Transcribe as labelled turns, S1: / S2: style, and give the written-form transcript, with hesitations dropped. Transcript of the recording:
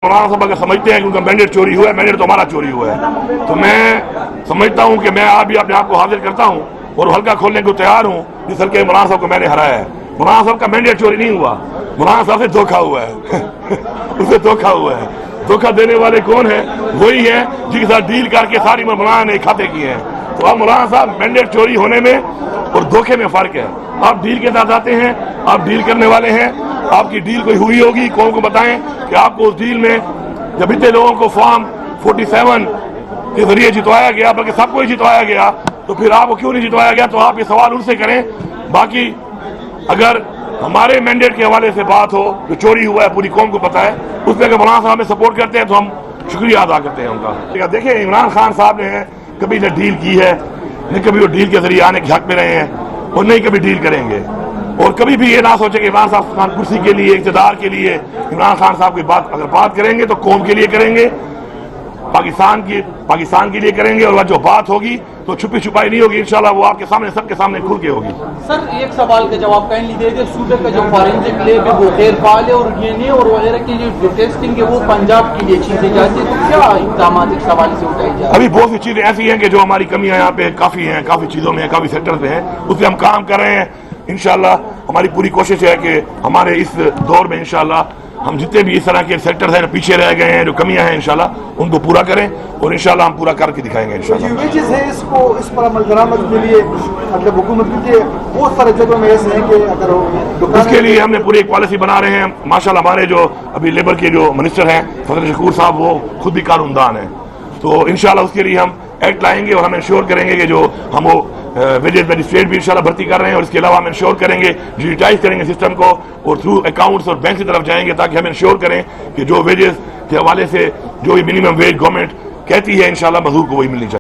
S1: مولانا صاحب اگر سمجھتے ہیں کہ ان کا مینڈیٹ چوری ہوا ہے، مینڈیٹ تو ہمارا چوری ہوا ہے، تو میں سمجھتا ہوں کہ میں ابھی اپنے آپ کو حاضر کرتا ہوں اور حلقہ کھولنے کو تیار ہوں جس حلقے مولانا صاحب کو میں نے ہرایا ہے۔ مولانا صاحب کا مینڈیٹ چوری نہیں ہوا، مولانا صاحب سے دھوکہ ہوا ہے اسے دھوکہ ہوا ہے۔ دھوکہ دینے والے کون ہیں؟ وہی ہیں جن کے ساتھ ڈیل کر کے ساری مولانا نے کھاتے کیے ہیں۔ تو اب مولانا صاحب مینڈیٹ چوری ہونے میں اور دھوکے میں فرق ہے۔ آپ ڈیل کے ساتھ آتے ہیں، آپ ڈیل کرنے والے ہیں، آپ کی ڈیل کوئی ہوئی ہوگی، قوم کو بتائیں کہ آپ کو اس ڈیل میں جب اتنے لوگوں کو فارم 47 کے ذریعے جتوایا گیا، بلکہ سب کو ہی جتوایا گیا، تو پھر آپ کو کیوں نہیں جتوایا گیا؟ تو آپ یہ سوال ان سے کریں۔ باقی اگر ہمارے مینڈیٹ کے حوالے سے بات ہو جو چوری ہوا ہے، پوری قوم کو پتا ہے، اس میں اگر مولانا صاحب ہمیں سپورٹ کرتے ہیں تو ہم شکریہ ادا کرتے ہیں ان کا۔ دیکھیں عمران خان صاحب نے کبھی نہ ڈیل کی ہے، نہ کبھی وہ ڈیل کے ذریعے آنے کے حق میں رہے ہیں، اور نہیں کبھی ڈیل کریں گے۔ اور کبھی بھی یہ نہ سوچیں کہ عمران صاحب کرسی کے لیے، اقتدار کے لیے عمران خان صاحب کی بات اگر بات کریں گے تو قوم کے لیے کریں گے، پاکستان کے لیے کریں گے، اور جو بات ہوگی تو چھپی چھپائی نہیں ہوگی، انشاءاللہ وہ آپ کے سامنے، سب کے سامنے کھل کے ہوگی۔
S2: سر ایک سوال کا جواب کائنڈلی دے دیں، صوبے کا جو فارنسک لیب ہے وہ غیر فعال ہے، اور ڈی این اے اور وغیرہ کی جو ٹیسٹنگ ہے وہ پنجاب کے لیے چیزیں جاتی ہیں، تو کیا اقدامات اس حوالے سے اٹھائی جائے؟
S1: ابھی بہت سی چیزیں ایسی ہیں کہ جو ہماری کمیاں یہاں پہ کافی ہیں، کافی چیزوں میں ہیں، کافی سیکٹرز میں ہیں، اس پہ ہم کام کر رہے ہیں۔ انشاءاللہ ہماری پوری کوشش ہے کہ ہمارے اس دور میں انشاءاللہ ہم جتنے بھی اس طرح کے سیکٹرز ہیں پیچھے رہ گئے ہیں، جو کمیاں ہیں انشاءاللہ ان کو پورا کریں، اور انشاءاللہ ہم پورا کر کے دکھائیں گے انشاءاللہ۔
S3: ویجز ہے اس پر عمل درآمد کے لیے مطلب حکومت کی بہت سارے جگہوں میں ایسے ہیں کہ اگر
S1: اس کے لیے ہم نے پوری ایک پالیسی بنا رہے ہیں۔ ماشاءاللہ ہمارے جو ابھی لیبر کے جو منسٹر ہیں فضل شکور صاحب، وہ خود بھی قانون دان ہیں، تو انشاءاللہ اس کے لیے ہم ایکٹ لائیں گے، اور ہم انشور کریں گے کہ جو ہم وہ ویجز میجسٹریٹ بھی انشاءاللہ بھرتی کر رہے ہیں، اور اس کے علاوہ ہم انشور کریں گے، ڈیجیٹائز کریں گے سسٹم کو، اور تھرو اکاؤنٹس اور بینک کی طرف جائیں گے تاکہ ہم انشور کریں کہ جو ویجز کے حوالے سے جو منیمم ویج گورنمنٹ کہتی ہے انشاءاللہ مزدور کو وہی ملنی چاہیے۔